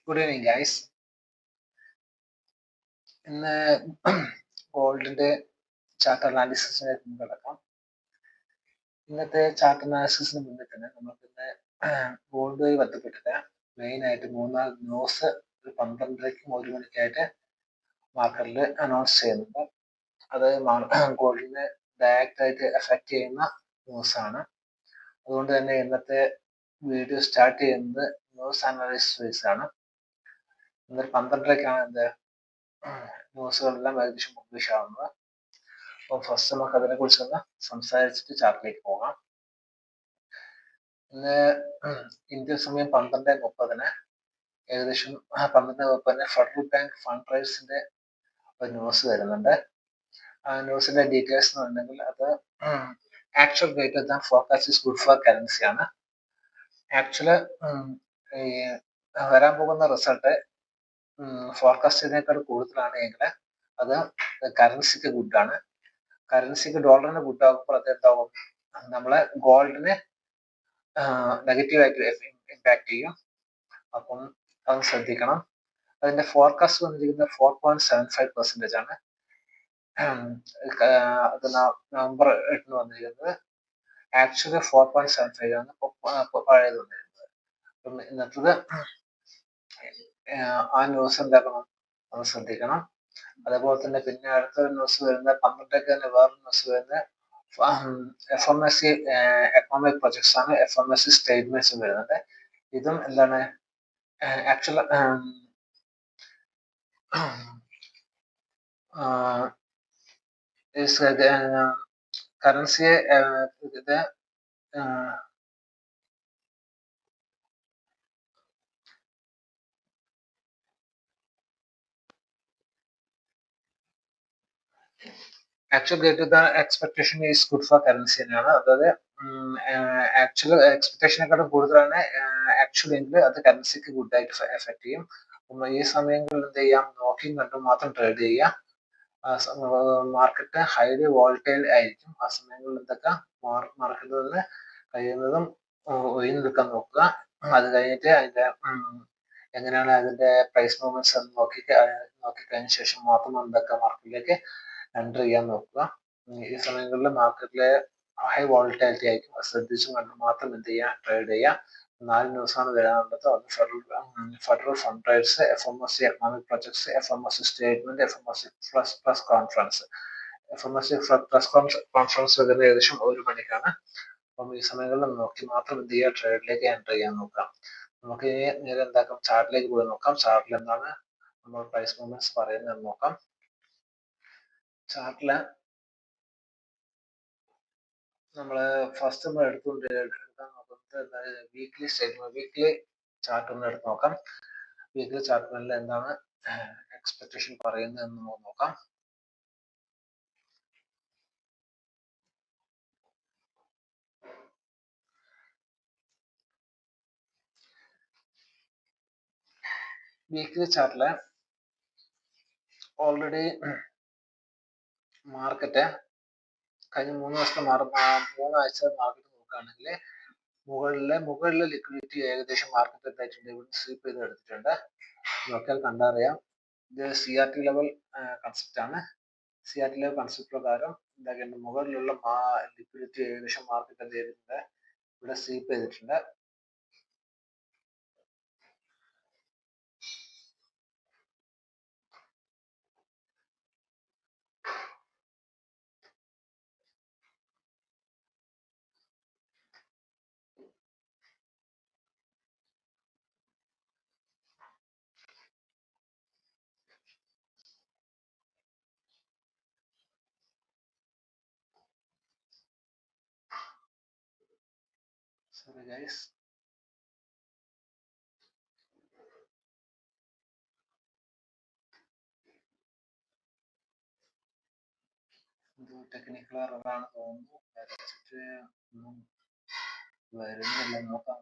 Good evening, guys. ഇന്ന് ഗോൾഡിന്റെ chart അനാലിസിസിലേക്ക് കിടക്കാം. ഇന്നത്തെ ചാർട്ട് അനാലിസിസിന് മുന്നേ തന്നെ നമുക്ക് ഇന്ന് ഗോൾഡുമായി ബന്ധപ്പെട്ടിട്ട് മെയിൻ ആയിട്ട് മൂന്നാല് ന്യൂസ് ഒരു 12:30ക്കും 1 മണിക്കായിട്ട് മാർക്കറ്റിൽ അനൗൺസ് ചെയ്യുന്നുണ്ട്. അത് ഗോൾഡിനെ ഡയറക്റ്റ് ആയിട്ട് എഫക്ട് ചെയ്യുന്ന ന്യൂസ് ആണ്. അതുകൊണ്ട് തന്നെ ഇന്നത്തെ വീഡിയോ സ്റ്റാർട്ട് ചെയ്യുന്നത് ന്യൂസ് അനാലിസിസ് ബേസ് ആണ്. ഇന്നൊരു 12:30ക്കാണ് എന്ത് ന്യൂസുകളെല്ലാം ഏകദേശം പബ്ലിഷ് ആവുന്നത്. അപ്പോൾ ഫസ്റ്റ് നമുക്ക് അതിനെ കുറിച്ചൊന്ന് സംസാരിച്ചിട്ട് ചാർട്ടിലേക്ക് പോകാം. ഇന്ന് ഇന്ത്യൻ സമയം 12:30 ഏകദേശം 12:30 ഫെഡറൽ ബാങ്ക് ഫണ്ട് റൈസിന്റെ ഒരു ന്യൂസ് വരുന്നുണ്ട്. ആ ന്യൂസിന്റെ ഡീറ്റെയിൽസ് എന്ന് പറഞ്ഞെങ്കിൽ അത് actual greater than forecast is good for currency ആണ്. ആക്ച്വല് വരാൻ പോകുന്ന റിസൾട്ട് ഫോർകാസ്റ്റിനേക്കാൾ കൂടുതലാണ് എങ്കിൽ അത് കറൻസിക്ക് ഗുഡാണ്. കറൻസിക്ക് ഡോളറിന് ഗുഡ് ആകുമ്പോൾ അത് എന്താകും, നമ്മളെ ഗോൾഡിന് നെഗറ്റീവായിട്ട് ഇമ്പാക്ട് ചെയ്യും. അപ്പം അത് ശ്രദ്ധിക്കണം. അതിന്റെ ഫോർകാസ്റ്റ് വന്നിരിക്കുന്നത് 4.75% ആണ്. അത് നവംബർ 8 വന്നിരിക്കുന്നത്. ആക്ച്വലി 4.75 ആണ് പഴയത് വന്നിരുന്നത്. അപ്പം ഇന്നത്തത് ആ ന്യൂസ് എന്താക്കണം, അത് ശ്രദ്ധിക്കണം. അതേപോലെ തന്നെ പിന്നെ അടുത്തൊരു ന്യൂസ് വരുന്നത് 12:00 തന്നെ വേറൊരു ന്യൂസ് വരുന്നത് FMSC എക്കണോമിക് പ്രൊജക്ട്സ് ആണ്. FMSC സ്റ്റേറ്റ്മെന്റ്സും വരുന്നുണ്ട്. ഇതും എന്താണ് ആക്ച്വൽ കറൻസിയെ ഇത് actual greater than expectation is good for currency തന്നെയാണ്. അതായത് ആക്ച്വൽ എക്സ്പെക്ടേഷനെക്കാളും കൂടുതലാണ് ആക്ച്വൽ എങ്കിൽ അത് കറൻസിക്ക് ഗുഡായിട്ട് എഫക്ട് ചെയ്യും. ഈ സമയങ്ങളിൽ എന്ത് ചെയ്യാം, നോക്കിയും കണ്ടും മാത്രം ട്രേഡ് ചെയ്യാം. മാർക്കറ്റ് ഹൈലി വോളറ്റൈൽ ആയിരിക്കും. ആ സമയങ്ങളിൽ എന്തൊക്കെ മാർക്കറ്റിൽ നിന്ന് കഴിയുന്നതും ഒഴിഞ്ഞു നിൽക്കാൻ നോക്കുക. അത് കഴിഞ്ഞിട്ട് അതിന്റെ എങ്ങനെയാണ് അതിന്റെ പ്രൈസ് മൂവ്മെന്റ്സ് എന്ന് നോക്കിക്കഴിഞ്ഞ ശേഷം മാത്രം എന്തൊക്കെ മാർക്കറ്റിലേക്ക് എൻ്റർ ചെയ്യാൻ നോക്കുക. ഈ സമയങ്ങളിൽ മാർക്കറ്റിലെ ഹൈ വോളറ്റാലിറ്റി ആയിരിക്കും. ശ്രദ്ധിച്ചും കണ്ട് മാത്രം എന്ത് ചെയ്യുക, ട്രേഡ് ചെയ്യുക. 4 ന്യൂസാണ് വരാനുള്ളത്. ഒന്ന് federal fund rights, FMSC economic projects, FMSC statement, FMSC press conference. FMSC press conference വരുന്നത് ഏകദേശം 1 മണിക്കാണ്. അപ്പം ഈ സമയങ്ങളിൽ നോക്കി മാത്രം എന്ത് ചെയ്യുക, ട്രേഡിലേക്ക് എൻ്റർ ചെയ്യാൻ നോക്കാം. നമുക്ക് ഇനി നേരെ എന്താക്കാം, ചാർട്ടിലേക്ക് പോയി നോക്കാം. ചാർട്ടിൽ എന്താണ് നമ്മൾ പ്രൈസ് മൂവ്മെന്റ്സ് പറയുന്നത് നോക്കാം. ചാർട്ടില് നമ്മള് ഫസ്റ്റ് നമ്മൾ എടുക്കാൻ നോക്കുന്നത് വീക്ക്ലി സ്റ്റേറ്റ്മെന്റ്, വീക്ക്ലി ചാർട്ട് ഒന്ന് എടുത്ത് നോക്കാം. വീക്ക്ലി ചാർട്ടിൽ എന്താണ് എക്സ്പെക്ടേഷൻ പറയുന്നത് എന്ന് നമുക്ക് നോക്കാം. വീക്ക്ലി ചാർട്ടില് ഓൾറെഡി മാർക്കറ്റ് കഴിഞ്ഞ 3 ദിവസത്തെ 3 ആഴ്ച മാർക്കറ്റ് നോക്കുകയാണെങ്കിൽ മുകളിലെ ലിക്വിഡിറ്റി ഏകദേശം മാർക്കറ്റ് എത്തായിട്ടുണ്ട്. ഇവിടെ സ്വീപ്പ് ചെയ്ത് എടുത്തിട്ടുണ്ട്. നോക്കിയാൽ കണ്ടറിയാം. ഇത് CRT ലെവൽ കൺസെപ്റ്റ് ആണ്. CRT ലെവൽ കൺസെപ്റ്റ് പ്രകാരം എന്താക്കിയിട്ടുണ്ട്, മുകളിലുള്ള ലിക്വിഡിറ്റി ഏകദേശം മാർക്കറ്റ് എന്ത് ചെയ്തിട്ടുണ്ട്, ഇവിടെ സ്വീപ്പ് ചെയ്തിട്ടുണ്ട്. Sorry guys. ടെക്നിക്കൽ എററാണ് തോന്നുന്നു. വരച്ചിട്ട് ഒന്നും വരുന്നില്ല, നോക്കാം.